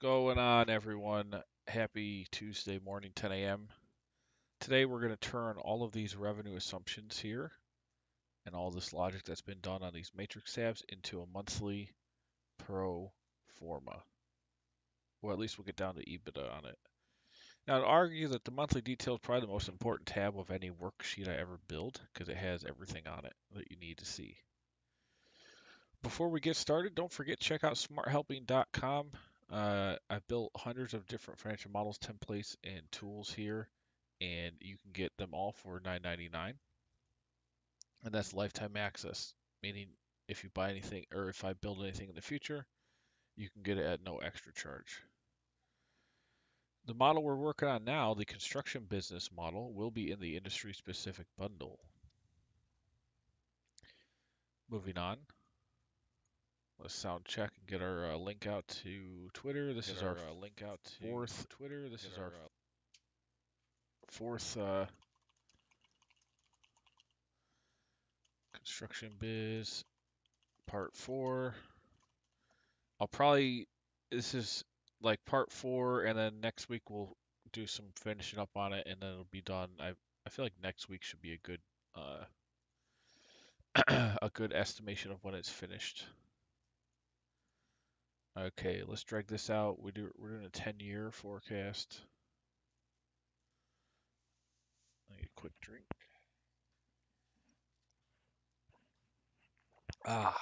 Going on, everyone? Happy Tuesday morning, 10 a.m. Today we're going to turn all of these revenue assumptions here and all this logic that's been done on these matrix tabs into a monthly pro forma. Or at least we'll get down to EBITDA on it. Now, I'd argue that the monthly detail is probably the most important tab of any worksheet I ever build because it has everything on it that you need to see. Before we get started, don't forget check out smarthelping.com. I've built hundreds of different financial models, templates, and tools here, and you can get them all for $9.99. And that's lifetime access, meaning if you buy anything or if I build anything in the future, you can get it at no extra charge. The model we're working on now, the construction business model, will be in the industry specific bundle. Moving on. Let's sound check and get our link out to Twitter. This is our link out to fourth Twitter. This is our fourth construction biz part 4. This is like part 4, and then next week we'll do some finishing up on it, and then it'll be done. I feel like next week should be a good a good estimation of when it's finished. Okay, let's drag this out. We're doing a 10-year forecast. I need a quick drink. 10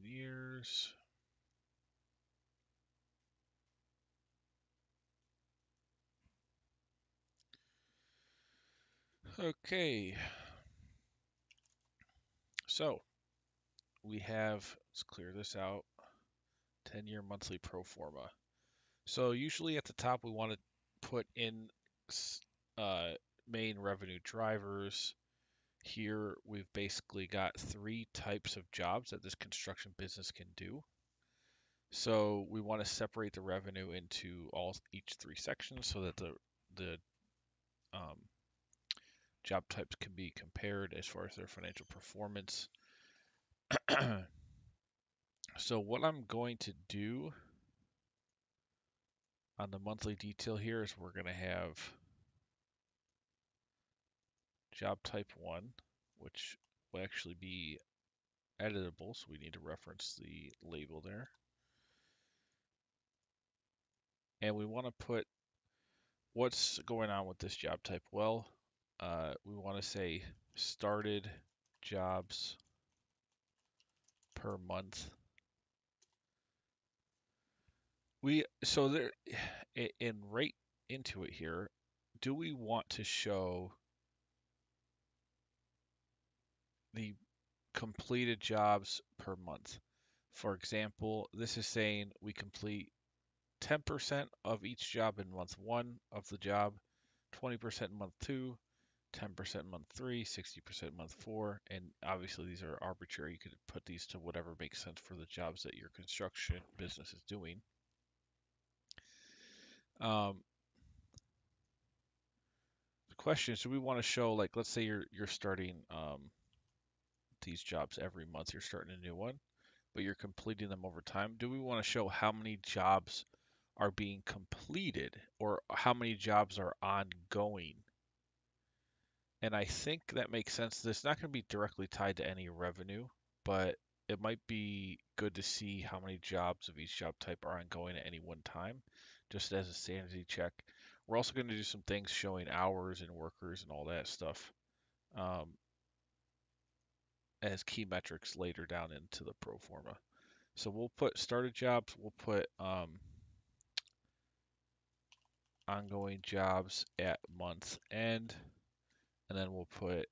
years. Okay. So we have, let's clear this out, 10-year monthly pro forma. So usually at the top we want to put in main revenue drivers. Here we've basically got 3 types of jobs that this construction business can do. So we want to separate the revenue into each 3 sections so that the job types can be compared as far as their financial performance. So what I'm going to do on the monthly detail here is we're going to have job type 1, which will actually be editable, so we need to reference the label there. And we want to put what's going on with this job type. Well, we want to say started jobs per month. So there, in right into it here, do we want to show the completed jobs per month? For example, this is saying we complete 10% of each job in month 1 of the job, 20% in month 2, 10% in month 3, 60% month 4, and obviously these are arbitrary. You could put these to whatever makes sense for the jobs that your construction business is doing. The question is, do we want to show, like, let's say you're starting these jobs every month, you're starting a new one, but you're completing them over time. Do we want to show how many jobs are being completed or how many jobs are ongoing? And I think that makes sense. This is not going to be directly tied to any revenue, but it might be good to see how many jobs of each job type are ongoing at any one time, just as a sanity check. We're also going to do some things showing hours and workers and all that stuff as key metrics later down into the pro forma. So we'll put started jobs, we'll put ongoing jobs at month end, and then we'll put,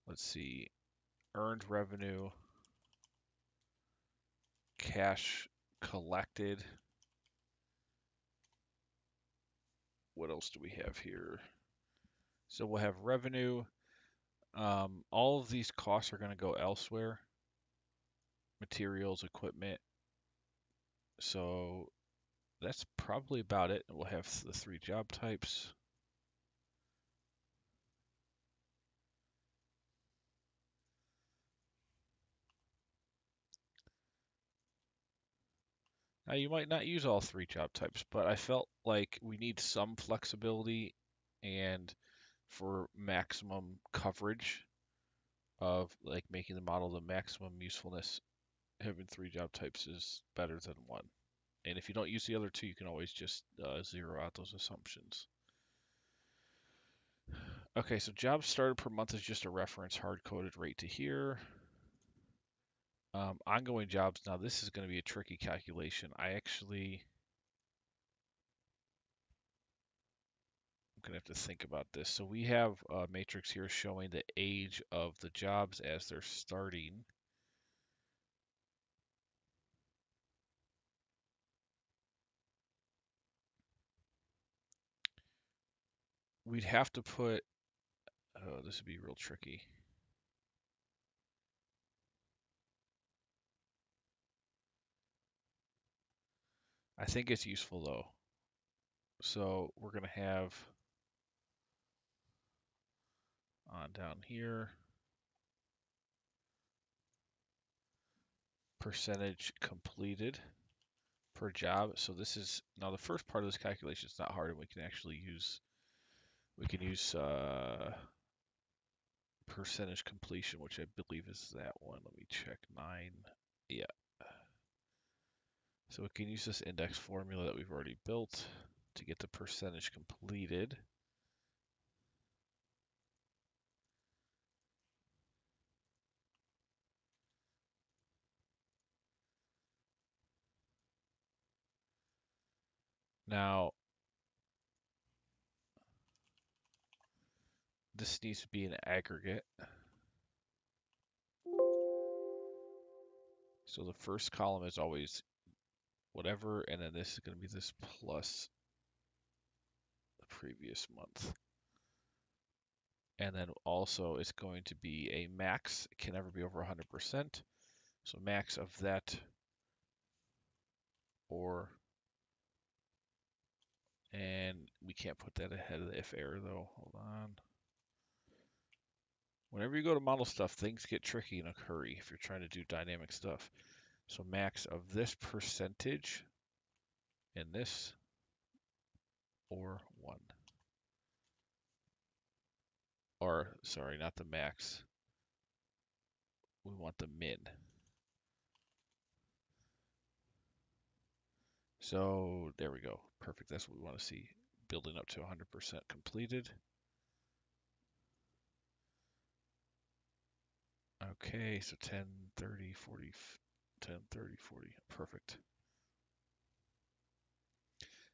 let's see, earned revenue, cash collected. What else do we have here? So we'll have revenue. All of these costs are going to go elsewhere. Materials, equipment. So that's probably about it. We'll have the 3 job types. Now, you might not use all three job types, but I felt like we need some flexibility and for maximum coverage of like making the model the maximum usefulness, having three job types is better than one. And if you don't use the other two, you can always just zero out those assumptions. Okay, so jobs started per month is just a reference hard-coded right to here. Ongoing jobs, now this is going to be a tricky calculation. I'm going to have to think about this. So we have a matrix here showing the age of the jobs as they're starting. We'd have to put, oh, this would be real tricky. I think it's useful though. So we're going to have on down here, percentage completed per job. So this is, now the first part of this calculation is not hard, and we can actually use, percentage completion, which I believe is that one. Let me check 9. Yeah. So we can use this index formula that we've already built to get the percentage completed. Now, this needs to be an aggregate. So the first column is always whatever, and then this is going to be this plus the previous month. And then also it's going to be a max. It can never be over 100%. So max of that, or, and we can't put that ahead of the if error though. Hold on. Whenever you go to model stuff, things get tricky in a hurry if you're trying to do dynamic stuff. So max of this percentage in this, or 1. Or, sorry, not the max. We want the min. So there we go. Perfect. That's what we want to see. Building up to 100% completed. Okay, so 10, 30, 40, 10, 30, 40. Perfect.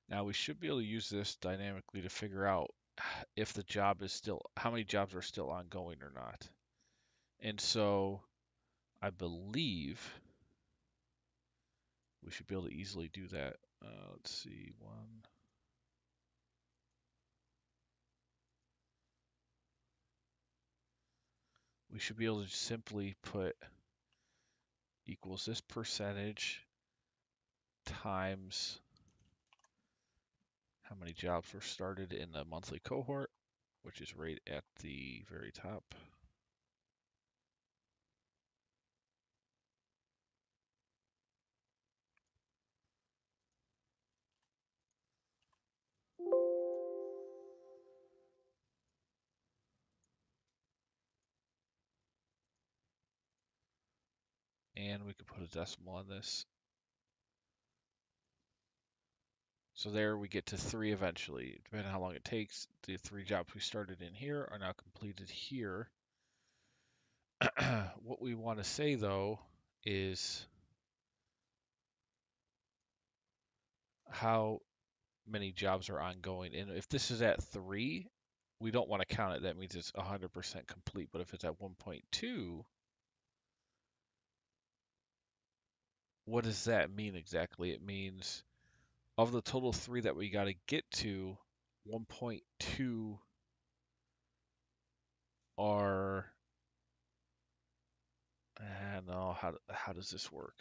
Now we should be able to use this dynamically to figure out if the job is still, how many jobs are still ongoing or not. And so I believe we should be able to easily do that. Let's see, 1. We should be able to simply put equals this percentage times how many jobs were started in the monthly cohort, which is right at the very top. And we could put a decimal on this. So there we get to 3 eventually. Depending on how long it takes, the 3 jobs we started in here are now completed here. What we want to say though is how many jobs are ongoing. And if this is at 3, we don't want to count it. That means it's 100% complete. But if it's at 1.2, what does that mean exactly? It means of the total 3 that we got to get to, 1.2 are, no, how does this work?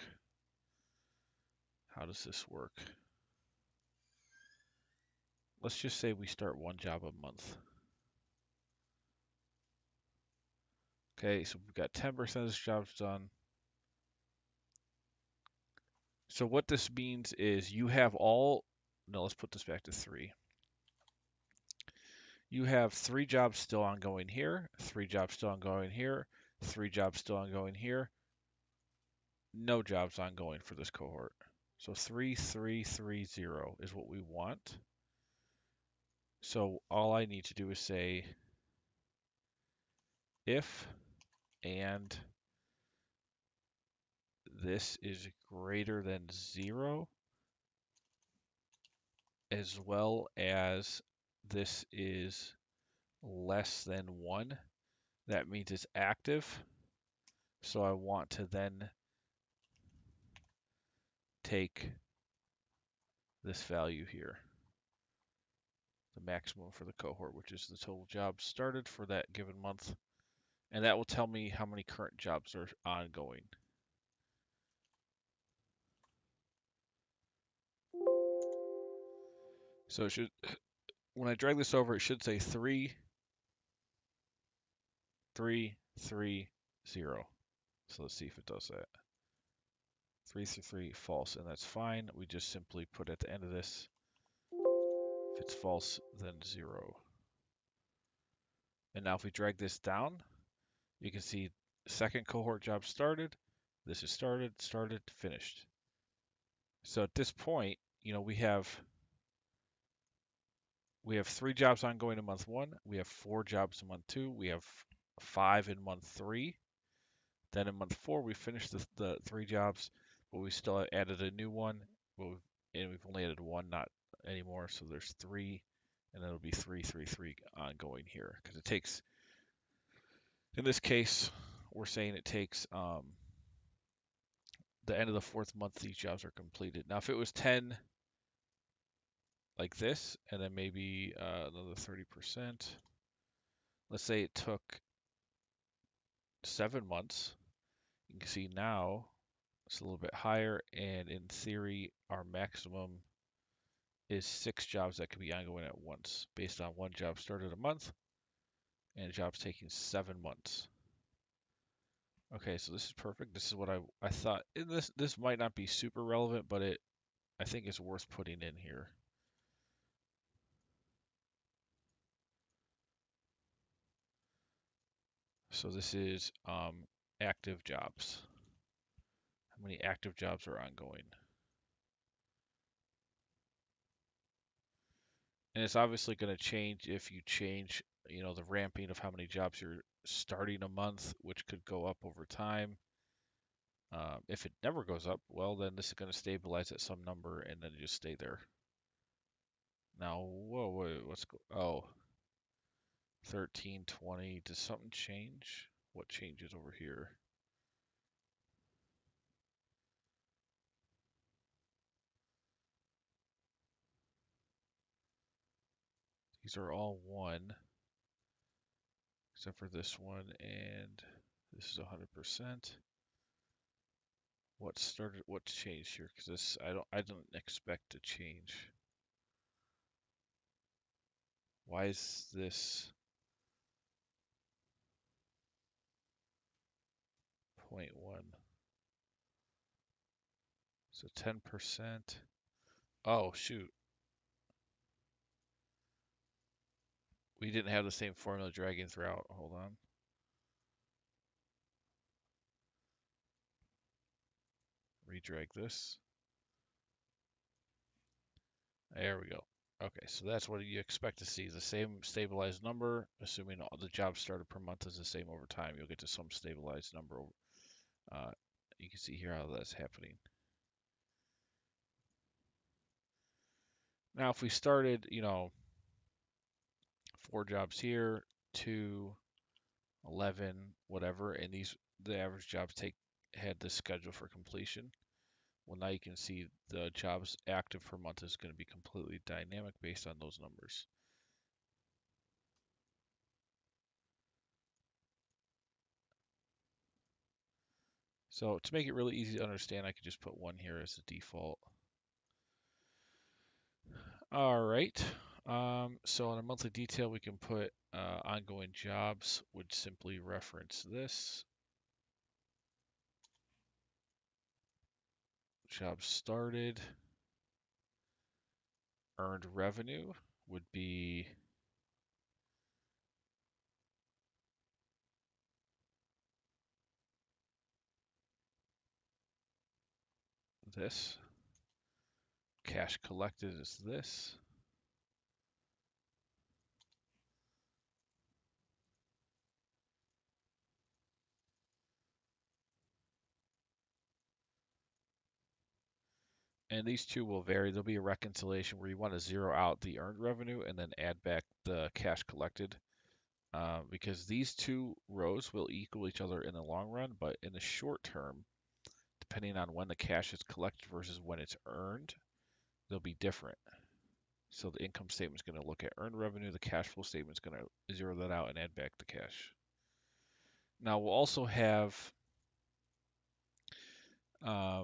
How does this work? Let's just say we start 1 job a month. Okay, so we've got 10% of this job's done. So what this means is you have all, no, let's put this back to 3. You have 3 jobs still ongoing here, 3 jobs still ongoing here, 3 jobs still ongoing here, no jobs ongoing for this cohort. So 3330 is what we want. So all I need to do is say if and this is greater than 0, as well as this is less than 1, that means it's active. So I want to then take this value here, the maximum for the cohort, which is the total jobs started for that given month. And that will tell me how many current jobs are ongoing. So it should, when I drag this over, it should say 3330. So let's see if it does that. 333 false, and that's fine. We just simply put at the end of this, if it's false, then 0. And now if we drag this down, you can see second cohort job started. This is started, finished. So at this point, we have 3 jobs ongoing in month 1. We have 4 jobs in month 2. We have 5 in month 3. Then in month 4, we finished the 3 jobs, but we still added a new one. And we've only added 1, not anymore. So there's 3, and then it'll be 333 ongoing here because it takes. In this case, we're saying it takes the end of the 4th month these jobs are completed. Now, if it was 10 like this, and then maybe another 30%, let's say it took 7 months, you can see now it's a little bit higher, and in theory, our maximum is 6 jobs that can be ongoing at once, based on 1 job started a month, and a job's taking 7 months. Okay, so this is perfect. This is what I thought. This might not be super relevant, but I think it's worth putting in here. So this is active jobs. How many active jobs are ongoing? And it's obviously going to change if you change, the ramping of how many jobs you're starting a month, which could go up over time. If it never goes up, well, then this is going to stabilize at some number and then just stay there. Now, whoa, wait, oh, 13, 20, does something change? What changes over here? These are all 1, except for this one, and this is 100%. What's changed here? Because this, I didn't expect to change. Why is this 0.1? So 10%. Oh, shoot. We didn't have the same formula dragging throughout. Hold on. Redrag this. There we go. Okay, so that's what you expect to see. The same stabilized number, assuming all the jobs started per month is the same over time. You'll get to some stabilized number. You can see here how that's happening. Now, if we started, 4 jobs here, 2, 11, whatever, and the average jobs had this schedule for completion. Well, now you can see the jobs active per month is going to be completely dynamic based on those numbers. So to make it really easy to understand, I could just put 1 here as the default. All right. So on a monthly detail, we can put ongoing jobs would simply reference this. jobs started. Earned revenue would be this. Cash collected is this. And these two will vary. There'll be a reconciliation where you want to zero out the earned revenue and then add back the cash collected. Because these two rows will equal each other in the long run, but in the short term, depending on when the cash is collected versus when it's earned, they'll be different. So the income statement is going to look at earned revenue, the cash flow statement is going to zero that out and add back the cash. Now we'll also have, I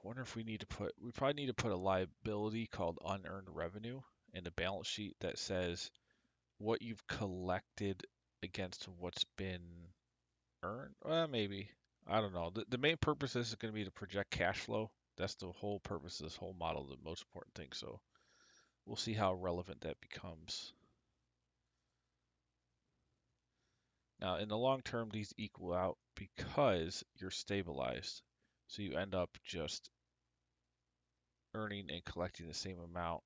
wonder if we probably need to put a liability called unearned revenue in the balance sheet that says what you've collected against what's been earned. Well, maybe. I don't know. The main purpose is going to be to project cash flow. That's the whole purpose of this whole model, the most important thing. So we'll see how relevant that becomes. Now, in the long term, these equal out because you're stabilized. So you end up just earning and collecting the same amount.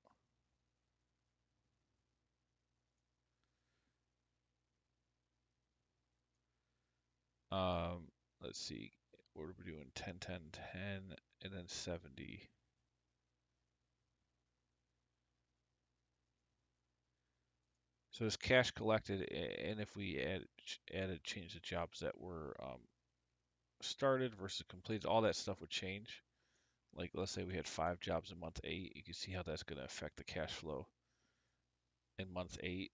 Let's see, what are we doing? 10, 10, 10, and then 70. So it's cash collected, and if we change the jobs that were started versus completed, all that stuff would change. Like let's say we had 5 jobs in month 8, you can see how that's going to affect the cash flow in month 8.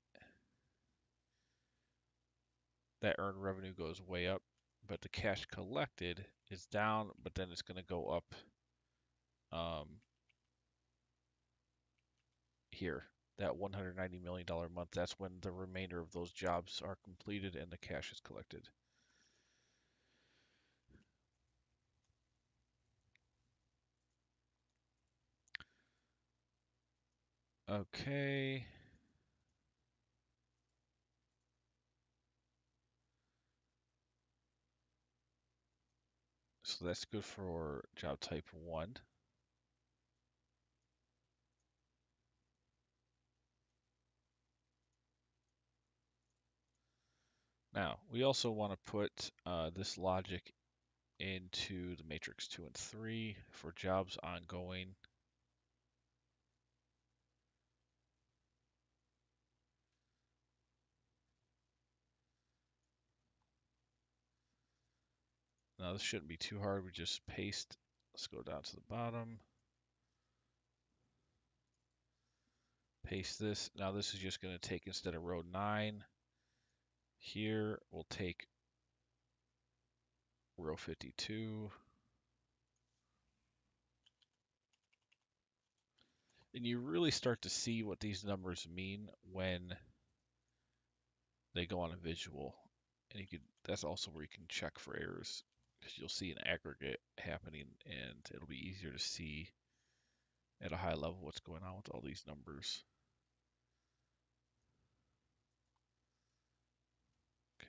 That earned revenue goes way up, but the cash collected is down, but then it's going to go up here. That $190 million month, that's when the remainder of those jobs are completed and the cash is collected. Okay. So that's good for job type 1. Now, we also want to put this logic into the matrix 2 and 3 for jobs ongoing. Now, this shouldn't be too hard. We just paste. Let's go down to the bottom. Paste this. Now, this is just going to take, instead of row 9, here, we'll take row 52. And you really start to see what these numbers mean when they go on a visual. And that's also where you can check for errors, because you'll see an aggregate happening and it'll be easier to see at a high level what's going on with all these numbers.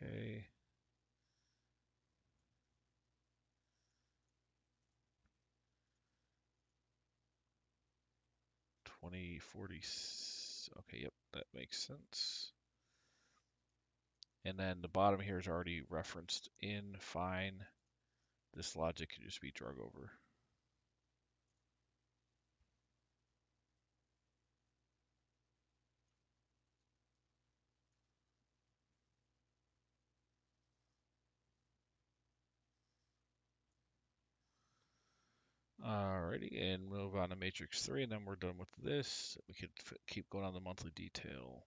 Okay. $20, $40. Okay, yep, that makes sense. And then the bottom here is already referenced in fine. This logic can just be drug over. Alrighty, and move on to matrix 3, and then we're done with this. We could keep going on the monthly detail.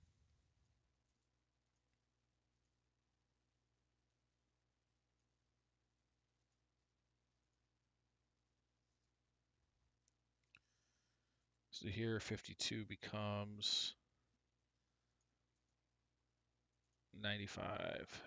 So here 52 becomes 95.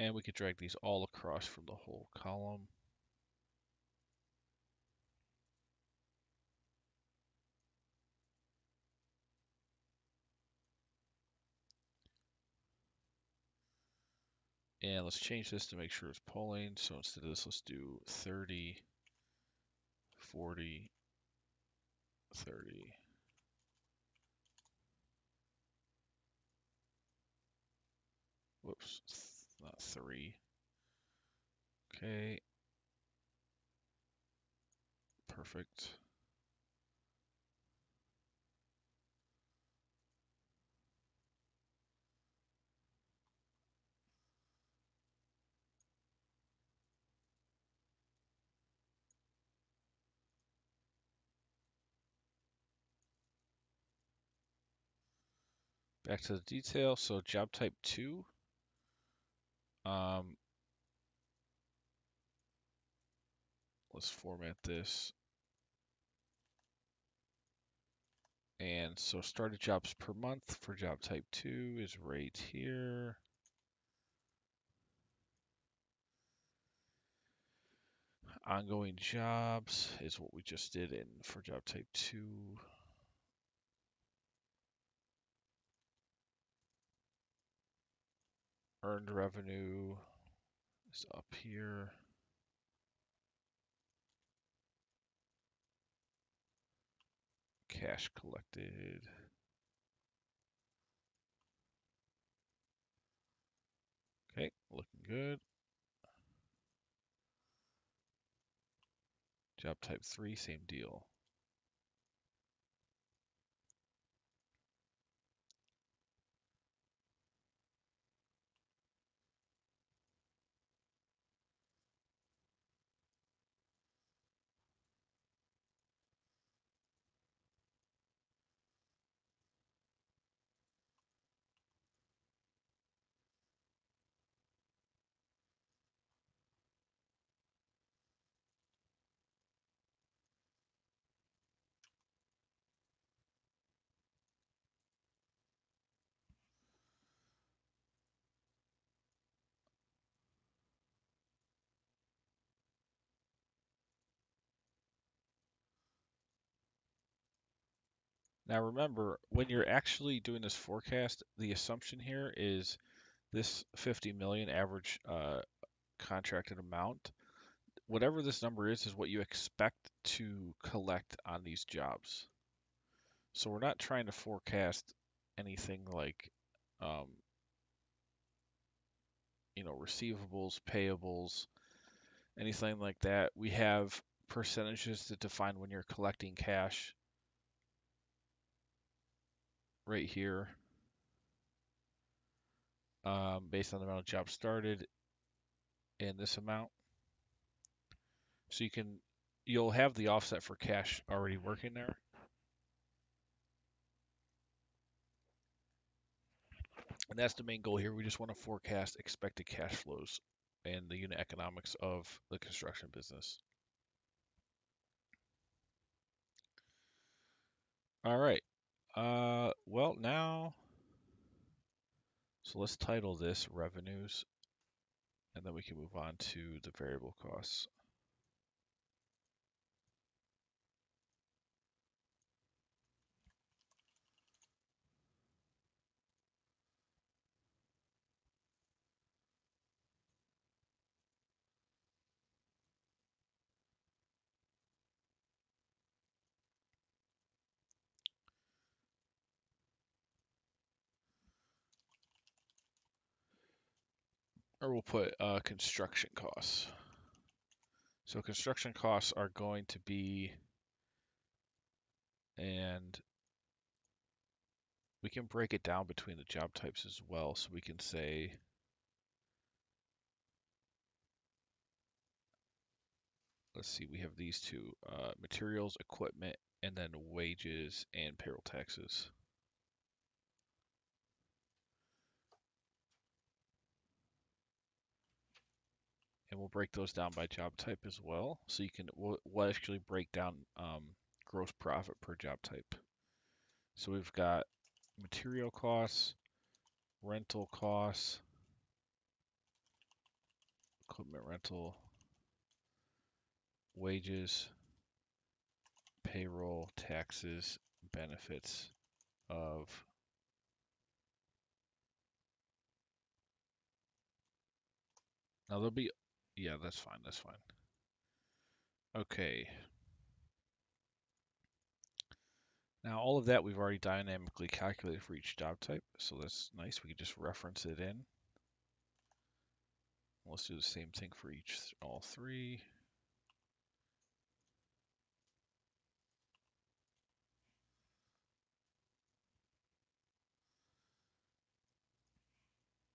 And we could drag these all across from the whole column. And let's change this to make sure it's polling. So instead of this, let's do 30, 40, 30. Whoops, not 3. Okay, perfect. Back to the detail. So job type 2. Um, let's format this. And so started jobs per month for job type 2 is right here. Ongoing jobs is what we just did in for job type 2. Earned revenue is up here. Cash collected. Okay, looking good. Job type 3, same deal. Now remember, when you're actually doing this forecast, the assumption here is this 50 million average contracted amount. Whatever this number is what you expect to collect on these jobs. So we're not trying to forecast anything like, um, receivables, payables, anything like that. We have percentages to define when you're collecting cash right here, based on the amount of jobs started and this amount. So you'll have the offset for cash already working there. And that's the main goal here. We just want to forecast expected cash flows and the unit economics of the construction business. All right. Well, now, so let's title this revenues, and then we can move on to the variable costs. Or we'll put construction costs. So construction costs are going to be, and we can break it down between the job types as well. So we can say, let's see, we have these two, materials, equipment, and then wages and payroll taxes. And we'll break those down by job type as well. So we'll actually break down gross profit per job type. So we've got material costs, rental costs, equipment rental, wages, payroll, taxes, benefits of, now there'll be, yeah, that's fine, that's fine. Okay. Now all of that we've already dynamically calculated for each job type, so that's nice. We can just reference it in. Let's do the same thing for all three.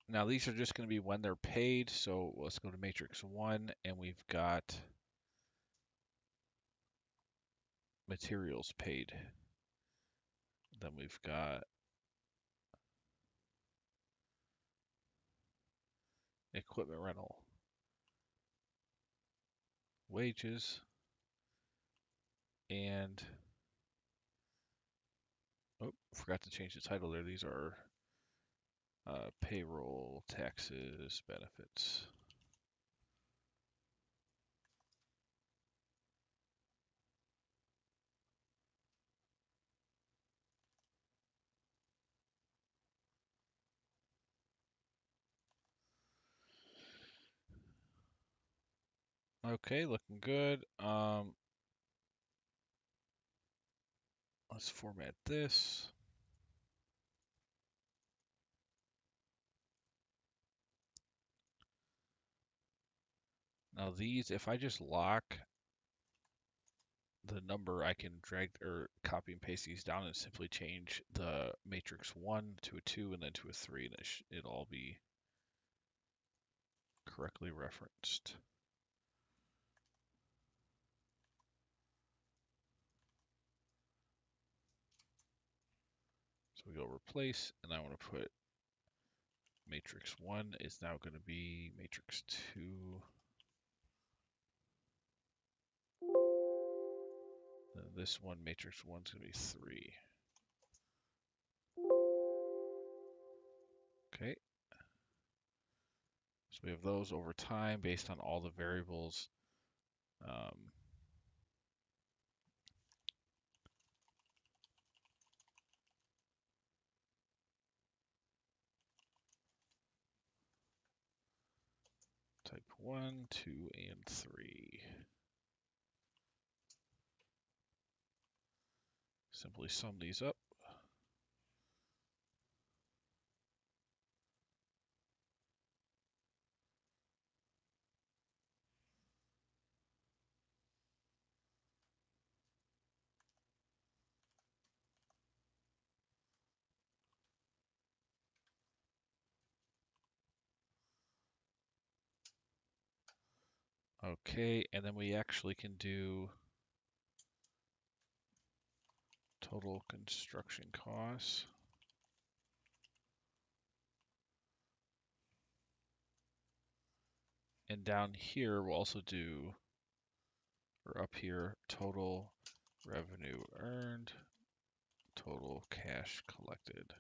Now these are just going to be when they're paid, so let's go to matrix 1, and we've got materials paid. Then we've got equipment rental, wages, and oh, forgot to change the title there. These are payroll, taxes, benefits. Okay, looking good. Let's format this. Now these, if I just lock the number, I can drag or copy and paste these down and simply change the matrix 1 to a 2 and then to a 3, and it'll all be correctly referenced. So we go replace, and I want to put matrix 1 is now going to be matrix 2. Then this one, matrix 1 is going to be 3. Okay. So we have those over time based on all the variables. Type 1, 2, and 3. Simply sum these up. Okay, and then we actually can do total construction costs. And down here, we'll also do, or up here, total revenue earned, total cash collected.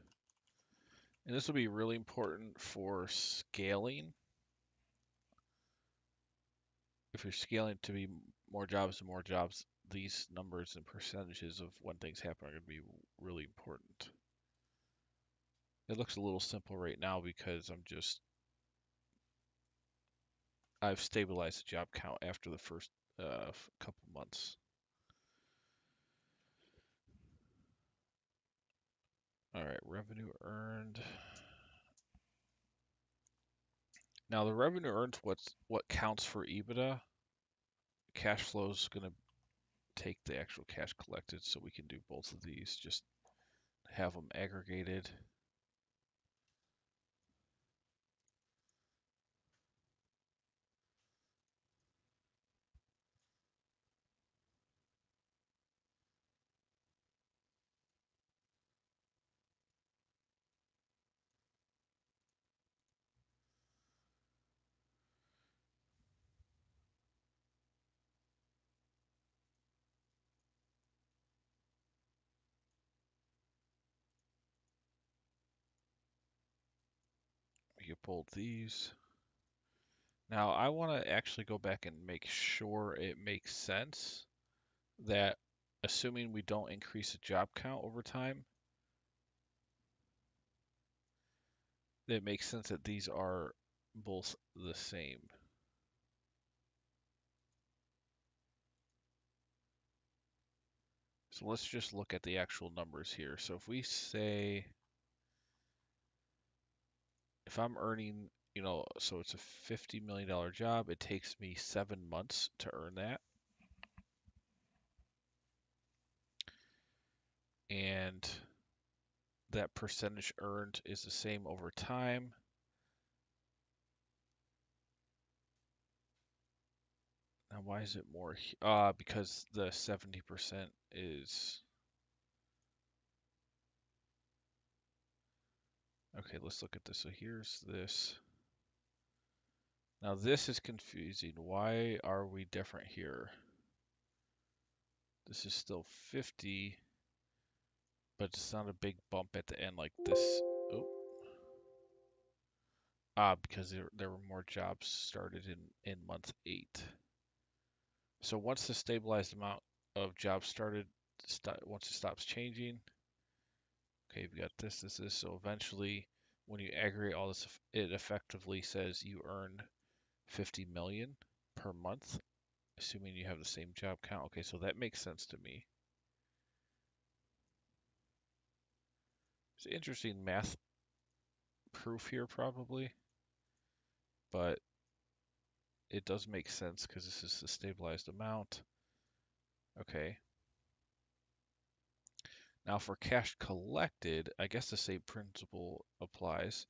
And this will be really important for scaling. If you're scaling to be more jobs and more jobs, these numbers and percentages of when things happen are going to be really important. It looks a little simple right now because I've stabilized the job count after the first couple months. All right, revenue earned. Now the revenue earned what counts for EBITDA. Cash flow is going to take the actual cash collected, so we can do both of these. Just have them aggregated. You pull these. Now I want to actually go back and make sure it makes sense that assuming we don't increase the job count over time, it makes sense that these are both the same. So let's just look at the actual numbers here. So if we say, if I'm earning, so it's a $50 million job, it takes me 7 months to earn that. And that percentage earned is the same over time. Now, why is it more? Because the 70% is. Okay, let's look at this. So here's this. Now this is confusing. Why are we different here? This is still 50, but it's not a big bump at the end like this. Oh, because there were more jobs started in month 8. So once the stabilized amount of jobs started, once it stops changing, okay, we got this. So eventually, when you aggregate all this, it effectively says you earn 50 million per month, assuming you have the same job count. Okay, so that makes sense to me. It's interesting math proof here, probably, but it does make sense because this is the stabilized amount. Okay. Now for cash collected, I guess the same principle applies.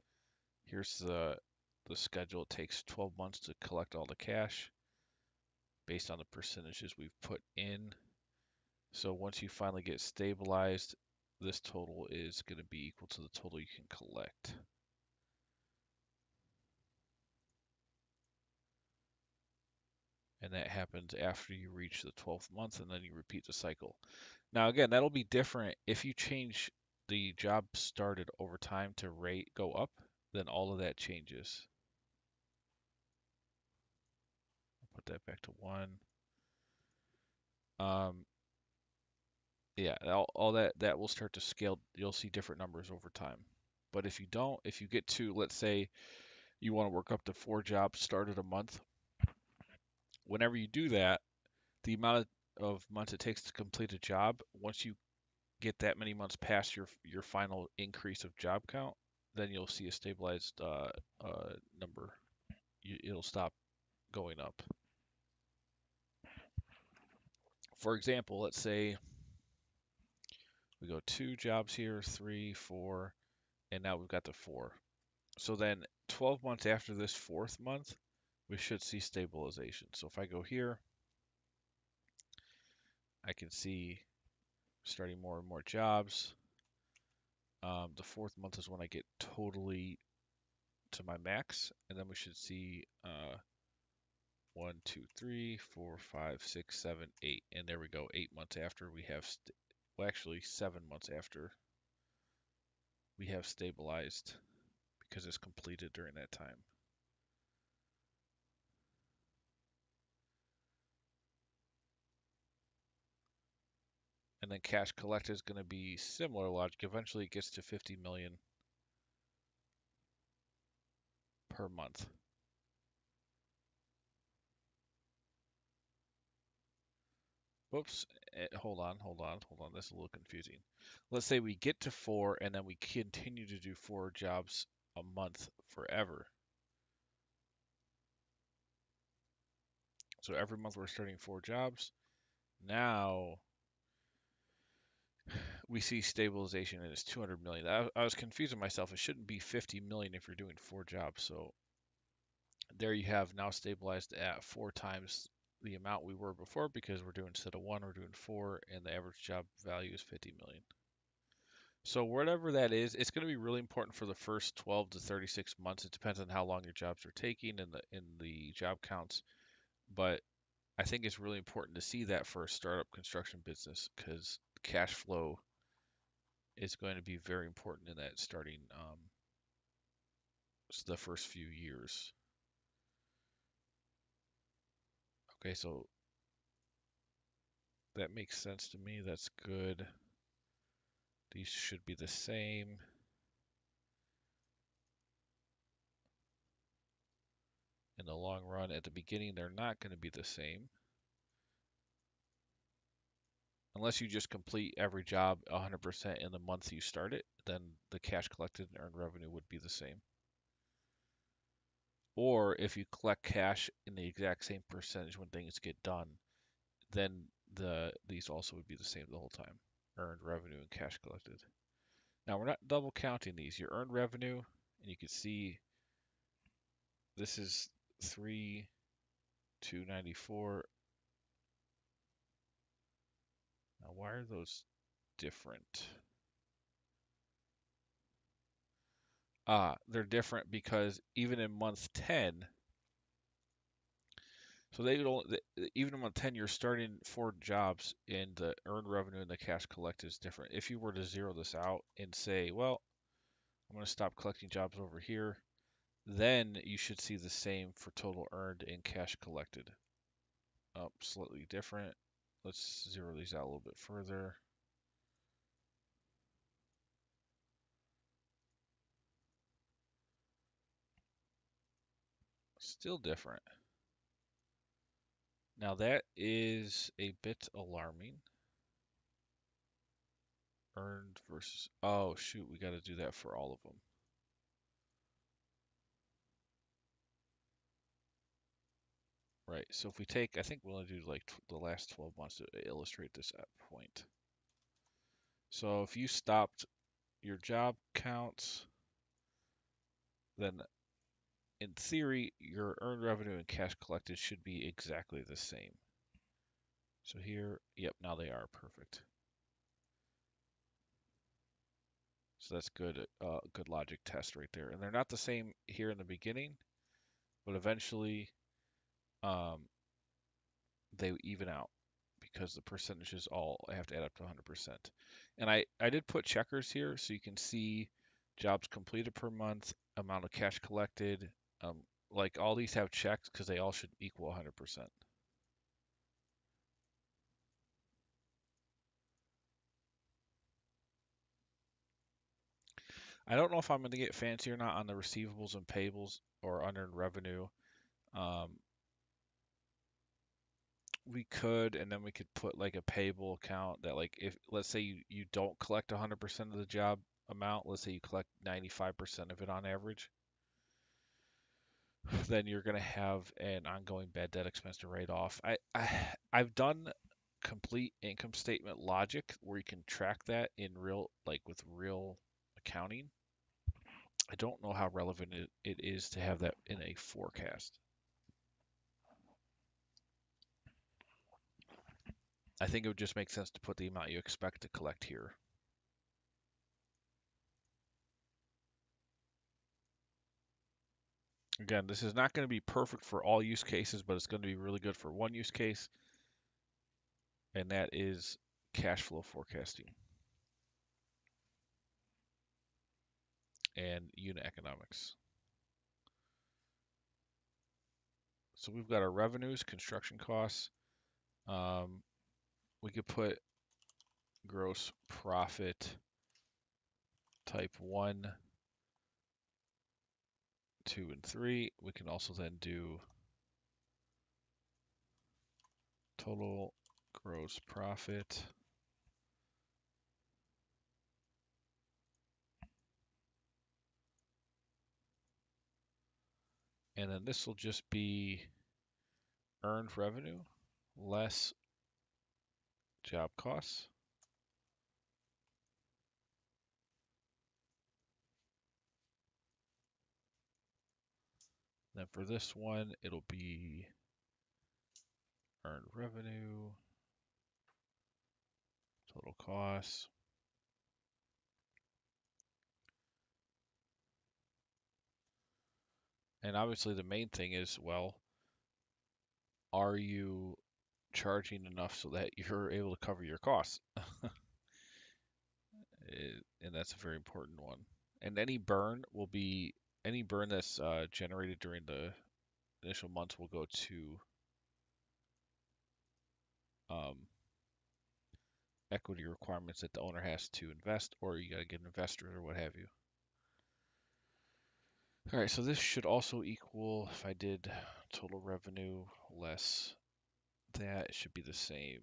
Here's the schedule. It takes 12 months to collect all the cash based on the percentages we've put in. So once you finally get stabilized, this total is going to be equal to the total you can collect. And that happens after you reach the 12th month, and then you repeat the cycle. Now, again, that'll be different if you change the job started over time to rate go up, then all of that changes. I'll put that back to 1. Um, yeah, all that will start to scale. You'll see different numbers over time. But if you don't, if you get to, let's say, you want to work up to 4 jobs started a month, whenever you do that, the amount of months it takes to complete a job, once you get that many months past your final increase of job count, then you'll see a stabilized number. It'll stop going up. For example, let's say we go 2 jobs here, 3, 4, and now we've got the 4. So then 12 months after this 4th month, we should see stabilization. So if I go here, I can see starting more and more jobs. The 4th month is when I get totally to my max, and then we should see 1, 2, 3, 4, 5, 6, 7, 8, and there we go. 8 months after we have, well, actually 7 months after we have stabilized because it's completed during that time. And then cash collected is going to be similar logic. Eventually, it gets to 50 million per month. Whoops. Hold on. That's a little confusing. Let's say we get to 4 and then we continue to do 4 jobs a month forever. So every month we're starting 4 jobs. Now we see stabilization and it's 200 million. I was confusing myself. It shouldn't be 50 million if you're doing 4 jobs. So there you have now stabilized at 4 times the amount we were before because we're doing, instead of 1, we're doing 4, and the average job value is 50 million. So whatever that is, it's going to be really important for the first 12 to 36 months. It depends on how long your jobs are taking and the job counts. But I think it's really important to see that for a startup construction business because cash flow is going to be very important in that starting the first few years. Okay, so that makes sense to me. That's good. These should be the same. In the long run, at the beginning, they're not going to be the same. Unless you just complete every job 100% in the month you start it, then the cash collected and earned revenue would be the same. Or if you collect cash in the exact same percentage when things get done, then these also would be the same the whole time. Earned revenue and cash collected. Now we're not double counting these. Your earned revenue, and you can see this is 3,294. Now why are those different? They're different because even in month 10, so they don't, even in month 10, you're starting 4 jobs, and the earned revenue and the cash collected is different. If you were to zero this out and say, well, I'm going to stop collecting jobs over here, then you should see the same for total earned and cash collected. Slightly different. Let's zero these out a little bit further. Still different. Now that is a bit alarming. Earned versus, oh shoot, we got to do that for all of them. Right, so if we take, I think we'll do like the last 12 months to illustrate this at point. So if you stopped your job counts, then in theory, your earned revenue and cash collected should be exactly the same. So here, yep, now they are perfect. So that's good, good logic test right there. And they're not the same here in the beginning, but eventually they even out because the percentages all have to add up to 100%. And I did put checkers here so you can see jobs completed per month, amount of cash collected. Like all these have checks because they all should equal 100%. I don't know if I'm going to get fancy or not on the receivables and payables or unearned revenue. Um, we could, and then we could put like a payable account that, like, if let's say you don't collect 100% of the job amount, let's say you collect 95% of it on average, then you're going to have an ongoing bad debt expense to write off. I've done complete income statement logic where you can track that in real, like with real accounting. I don't know how relevant it is to have that in a forecast. I think it would just make sense to put the amount you expect to collect here. Again, this is not going to be perfect for all use cases, but it's going to be really good for one use case, and that is cash flow forecasting and unit economics. So we've got our revenues, construction costs. Um, we could put gross profit type 1, 2, and 3. We can also then do total gross profit. And then this will just be earned revenue less job costs. Then for this one, it'll be earned revenue, total costs. And obviously the main thing is, well, are you charging enough so that you're able to cover your costs? And that's a very important one. And any burn that's generated during the initial months will go to um, equity requirements that the owner has to invest, or you got to get investors or what have you. All right, so this should also equal, if I did total revenue less that, it should be the same.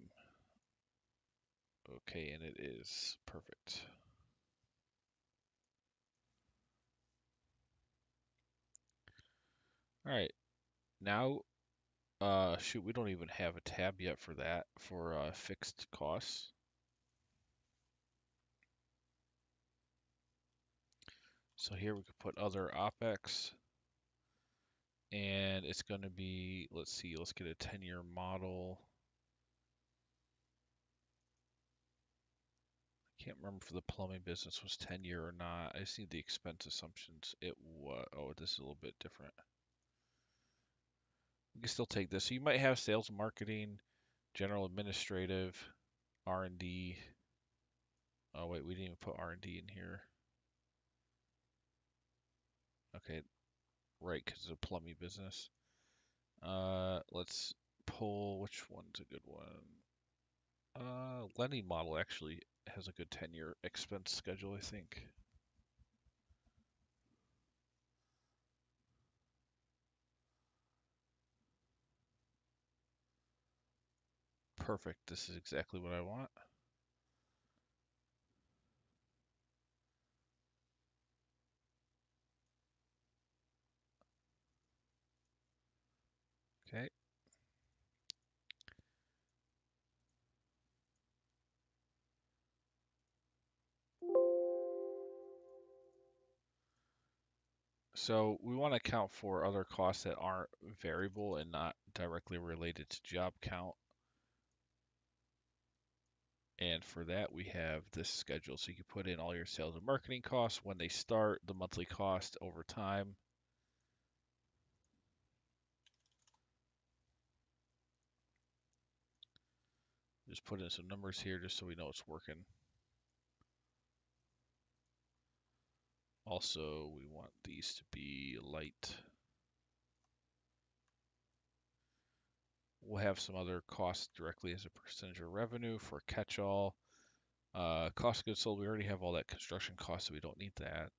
Okay, and it is perfect. All right, now, shoot, we don't even have a tab yet for that, for fixed costs. So here we could put other OpEx, and it's going to be, let's see, let's get a 10-year model. Can't remember if the plumbing business was 10-year or not. I just need the expense assumptions. It was, oh, this is a little bit different. We can still take this. So you might have sales and marketing, general administrative, R&D. Oh, wait, we didn't even put R&D in here. Okay, right, because it's a plumbing business. Let's pull, which one's a good one? Lending model actually has a good 10-year expense schedule, I think. Perfect. This is exactly what I want. Okay. So we want to account for other costs that aren't variable and not directly related to job count. And for that, we have this schedule. So you can put in all your sales and marketing costs, when they start, the monthly cost over time. Just put in some numbers here just so we know it's working. Also, we want these to be light. We'll have some other costs directly as a percentage of revenue for catch-all. Cost of goods sold, we already have all that construction cost, so we don't need that.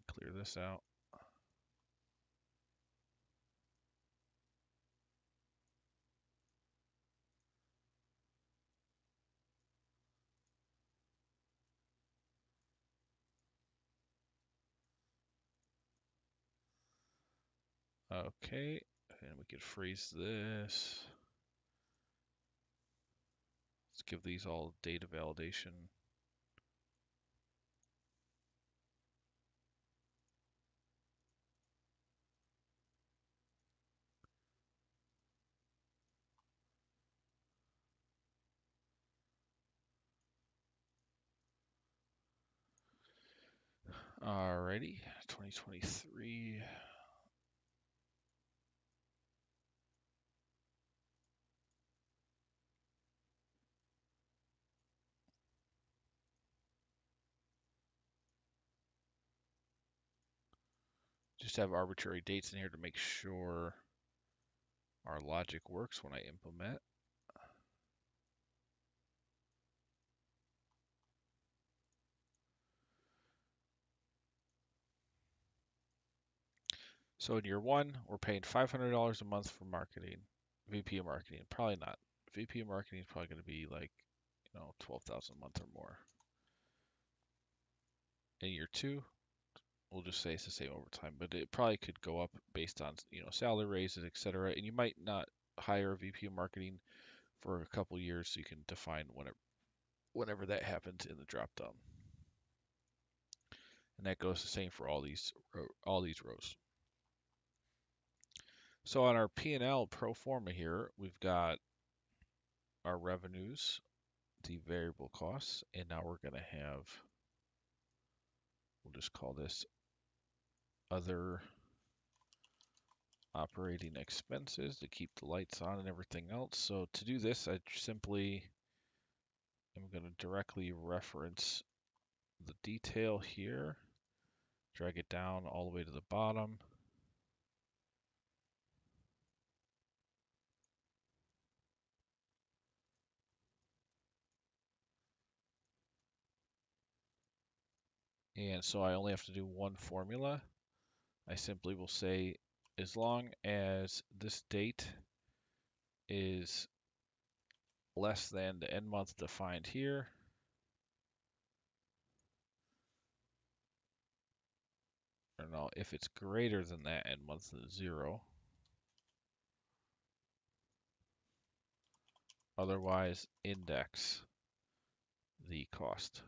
Clear this out. Okay, and we can freeze this. Let's give these all data validation. Alrighty, 2023. Just have arbitrary dates in here to make sure our logic works when I implement. So in year one, we're paying $500 a month for marketing, VP of marketing. Probably not. VP of marketing is probably going to be like, 12,000 a month or more. In year two, we'll just say it's the same over time, but it probably could go up based on, salary raises, etc. And you might not hire a VP of marketing for a couple years, so you can define whenever that happens in the drop down. And that goes the same for all these rows. So on our P&L pro forma here, we've got our revenues, the variable costs, and now we're going to have, we'll just call this other operating expenses to keep the lights on and everything else. So to do this, I simply am going to directly reference the detail here, drag it down all the way to the bottom, And so I only have to do one formula. I simply will say, as long as this date is less than the end month defined here, or no, if it's greater than that end month than 0, otherwise index the cost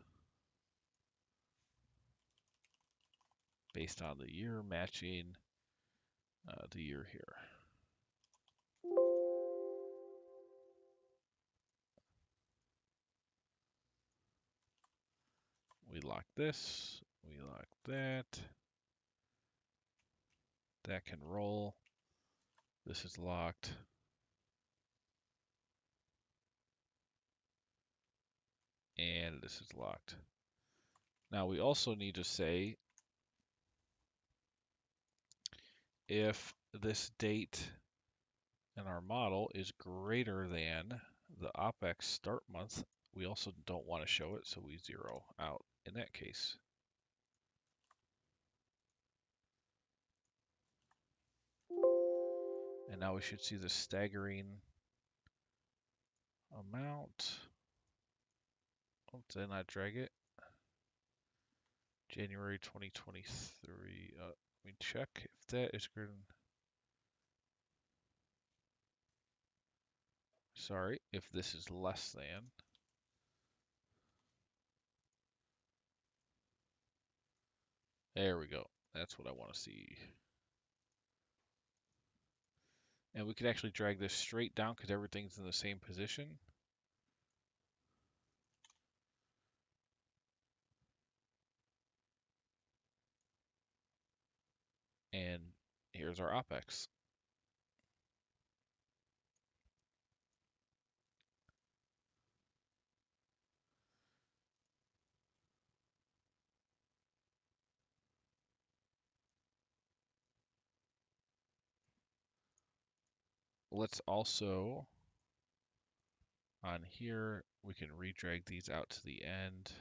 based on the year matching the year here. We lock this, we lock that. That can roll. This is locked. And this is locked. Now we also need to say if this date in our model is greater than the OPEX start month, we also don't want to show it, so we zero out in that case. And now we should see the staggering amount. Oh, did I not drag it? January 2023. Let me check if that is greater than. Sorry, if this is less than. There we go. That's what I want to see. And we could actually drag this straight down because everything's in the same position. And here's our OPEX. Let's also, on here, we can redrag these out to the end.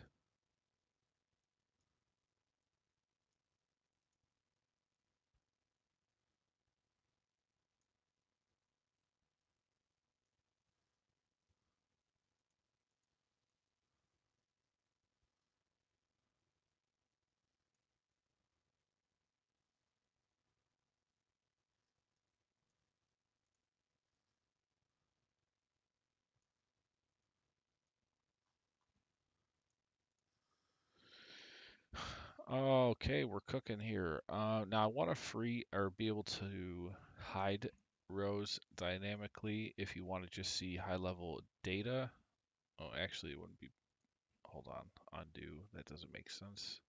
Okay, we're cooking here. Now I want to free or be able to hide rows dynamically if you want to just see high level data. Oh, actually it wouldn't be, hold on, undo, that doesn't make sense.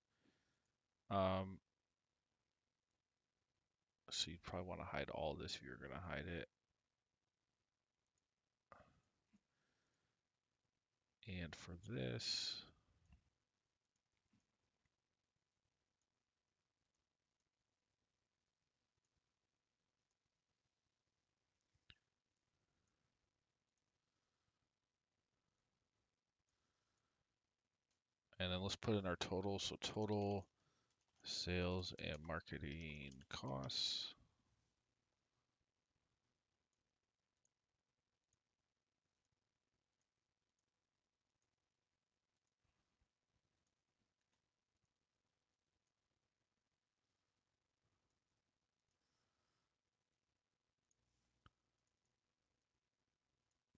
So you'd probably want to hide all this if you're going to hide it. And for this, and then let's put in our total. So total sales and marketing costs.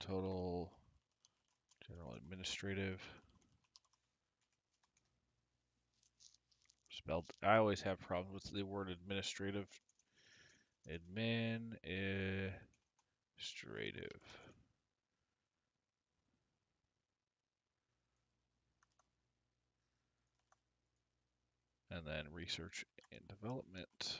Total general administrative. Spelled, I always have problems with the word administrative. Administrative. And then research and development.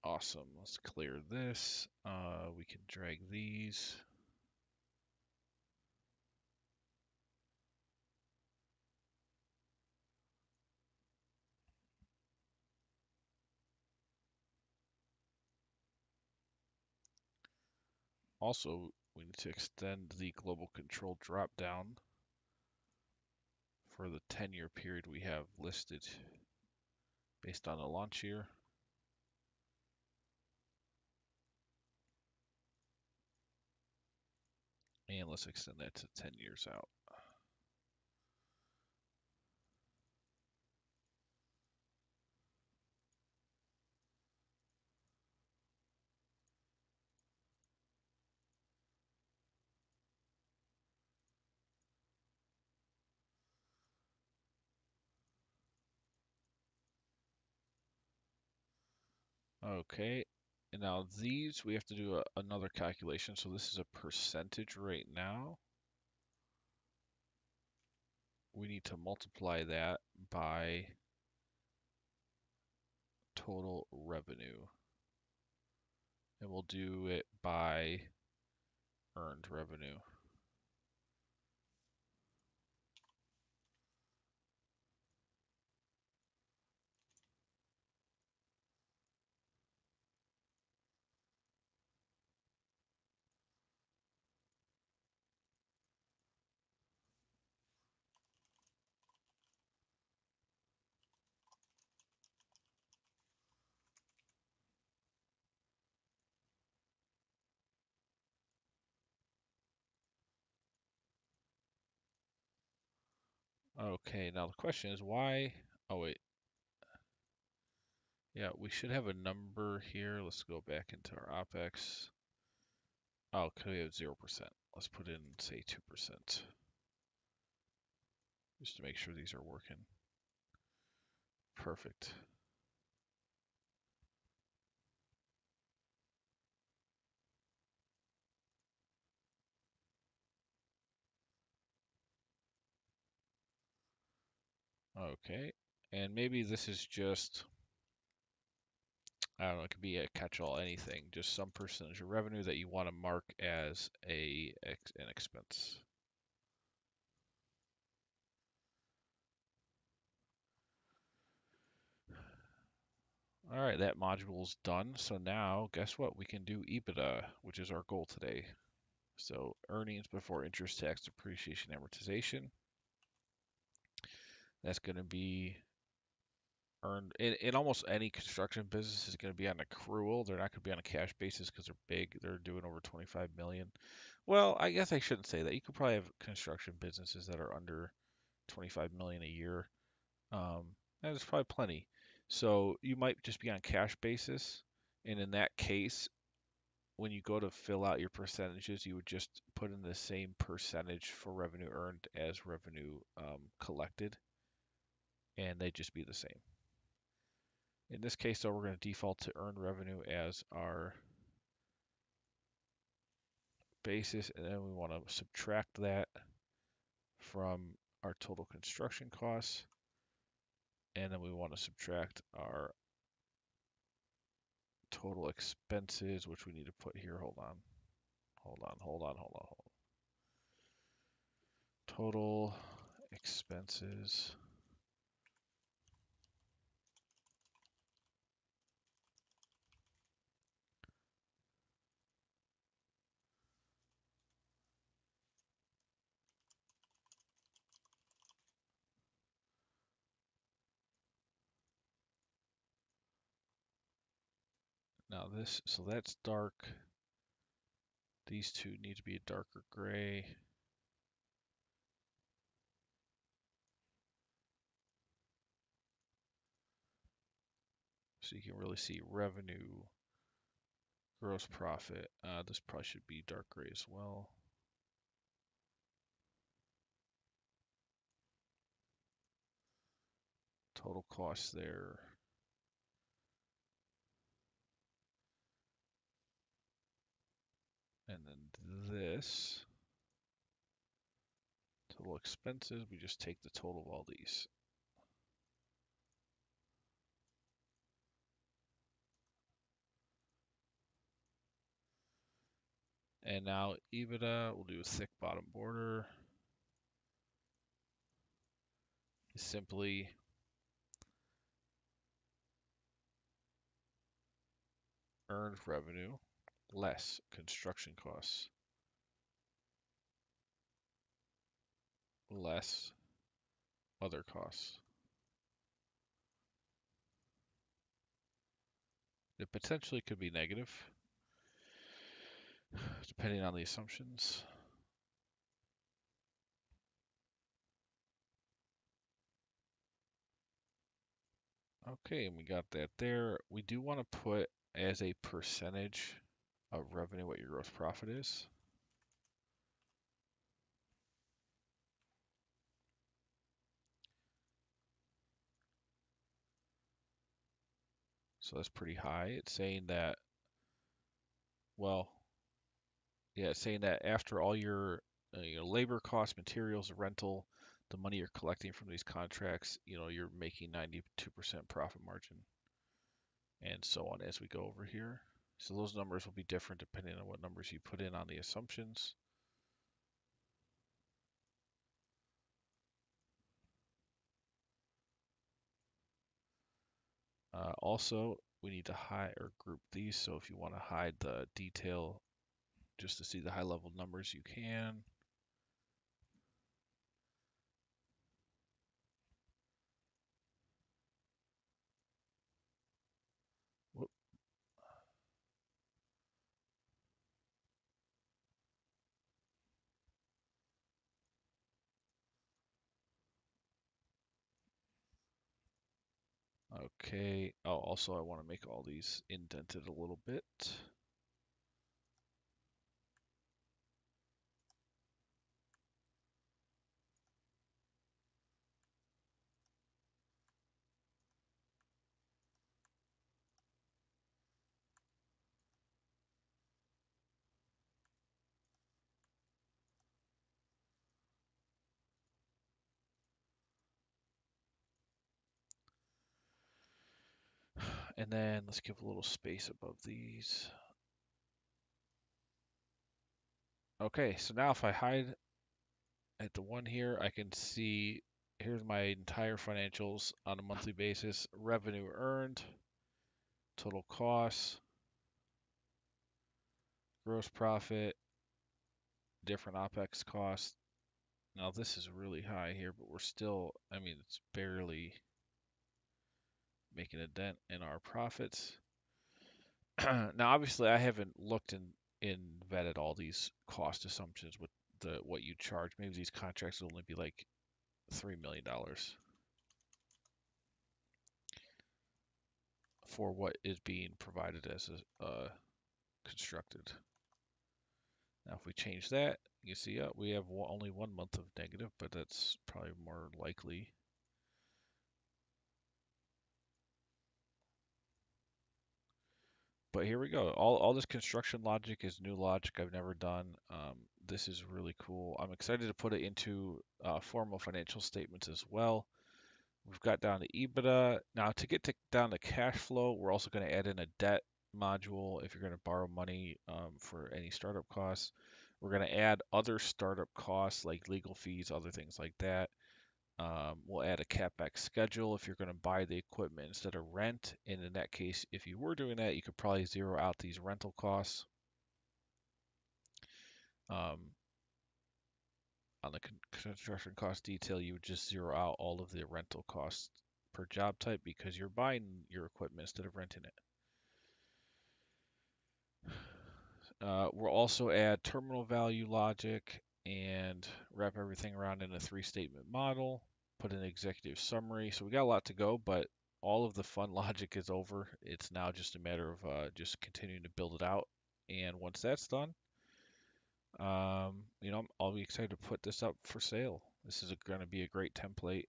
Awesome. Let's clear this. We can drag these. Also, we need to extend the global control drop down for the 10-year period we have listed based on the launch year. And let's extend that to 10 years out. Okay, and now these we have to do another calculation. So this is a percentage right now. We need to multiply that by total revenue. And we'll do it by earned revenue. Okay, now the question is why? Oh wait, yeah, we should have a number here. Let's go back into our OpEx. Oh, okay, we have 0%. Let's put in, say, 2%, just to make sure these are working. Perfect. Okay, and maybe this is just, I don't know, it could be a catch-all anything, just some percentage of revenue that you want to mark as an expense. All right, that module's done. So now, guess what? We can do EBITDA, which is our goal today. So earnings before interest, tax, depreciation, amortization. That's going to be earned in almost any construction business is going to be on accrual. They're not going to be on a cash basis because they're big. They're doing over 25 million. Well, I guess I shouldn't say that. You could probably have construction businesses that are under 25 million a year. And there's probably plenty. So you might just be on cash basis. And in that case, when you go to fill out your percentages, you would just put in the same percentage for revenue earned as revenue collected, and they'd just be the same. In this case, though, we're going to default to earned revenue as our basis, and then we want to subtract that from our total construction costs, and then we want to subtract our total expenses, which we need to put here. Hold on. Total expenses. Now this, so that's dark. These two need to be a darker gray. So you can really see revenue, gross profit. This probably should be dark gray as well. Total cost there. And then this, total expenses, we just take the total of all these. And now EBITDA, we'll do a thick bottom border. Simply earned revenue less construction costs. less other costs. It potentially could be negative, depending on the assumptions. Okay, and we got that there. We do want to put as a percentage of revenue what your gross profit is. So that's pretty high. It's saying that, well, yeah, it's saying that after all your labor costs, materials, rental, the money you're collecting from these contracts, you're making 92% profit margin, and so on as we go over here. So those numbers will be different depending on what numbers you put in on the assumptions. Also, we need to hide or group these. So if you want to hide the detail just to see the high level numbers, you can. Whoop. Okay. Oh, also I want to make all these indented a little bit. And then let's give a little space above these. Okay, so now if I hide at the one here, I can see here's my entire financials on a monthly basis. Revenue earned, total costs, gross profit, different OPEX costs. Now this is really high here, but we're still, I mean, it's barely making a dent in our profits. Now, obviously, I haven't looked and vetted all these cost assumptions with what you charge. Maybe these contracts will only be like $3 million for what is being provided as constructed. Now, if we change that, you see we have only 1 month of negative, but that's probably more likely. But here we go. All this construction logic is new logic I've never done. This is really cool. I'm excited to put it into formal financial statements as well. We've got down to EBITDA. Now down to cash flow, we're also going to add in a debt module if you're going to borrow money for any startup costs. We're going to add other startup costs like legal fees, other things like that. We'll add a CapEx schedule if you're going to buy the equipment instead of rent. And in that case, if you were doing that, you could probably zero out these rental costs. Um, on the construction cost detail, you would just zero out all of the rental costs per job type because you're buying your equipment instead of renting it. We'll also add terminal value logic and wrap everything around in a three-statement model, put an executive summary. So we got a lot to go, but all of the fun logic is over. It's now just a matter of just continuing to build it out. And once that's done, I'll be excited to put this up for sale. This is going to be a great template.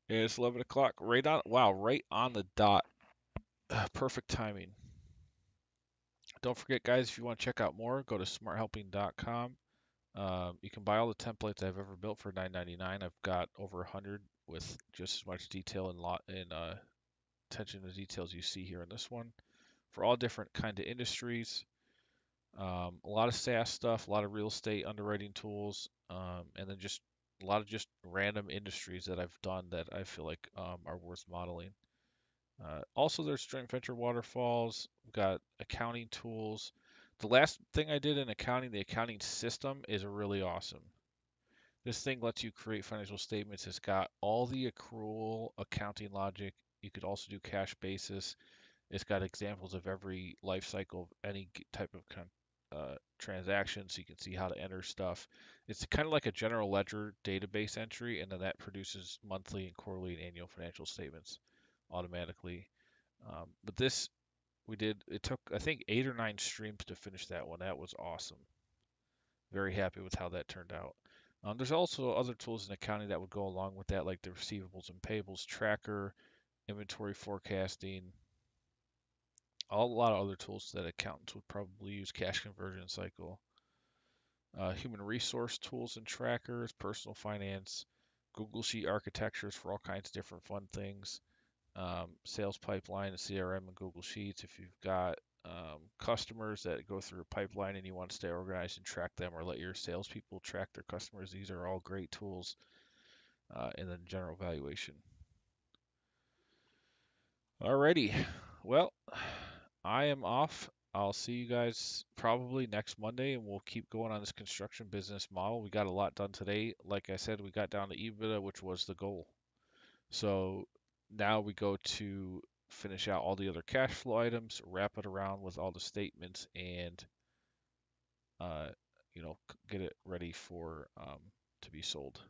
It's 11 o'clock. Right on the dot. Perfect timing. Don't forget, guys, if you want to check out more, go to smarthelping.com. You can buy all the templates I've ever built for $9.99. I've got over 100 with just as much detail and attention to details you see here in this one for all different kind of industries. A lot of SaaS stuff, a lot of real estate underwriting tools, and then just a lot of just random industries that I've done that I feel like are worth modeling. Also, there's joint venture waterfalls. We've got accounting tools. The last thing I did in accounting, the accounting system is really awesome. This thing lets you create financial statements. It's got all the accrual accounting logic. You could also do cash basis. It's got examples of every life cycle of any type of transaction, so you can see how to enter stuff. It's kind of like a general ledger database entry, and then that produces monthly and quarterly and annual financial statements automatically. But this we did. It took I think 8 or 9 streams to finish that one. That was awesome. Very happy with how that turned out. There's also other tools in accounting that would go along with that, like the receivables and payables tracker, inventory forecasting, a lot of other tools that accountants would probably use, cash conversion cycle, human resource tools and trackers, personal finance, Google Sheet architectures for all kinds of different fun things, sales pipeline, and CRM and Google Sheets. If you've got customers that go through a pipeline and you want to stay organized and track them, or let your salespeople track their customers, these are all great tools. And then general valuation. Alrighty, well, I am off. I'll see you guys probably next Monday, and we'll keep going on this construction business model. We got a lot done today. Like I said, we got down to EBITDA, which was the goal. So now we go to finish out all the other cash flow items, wrap it around with all the statements, and uh, get it ready for to be sold.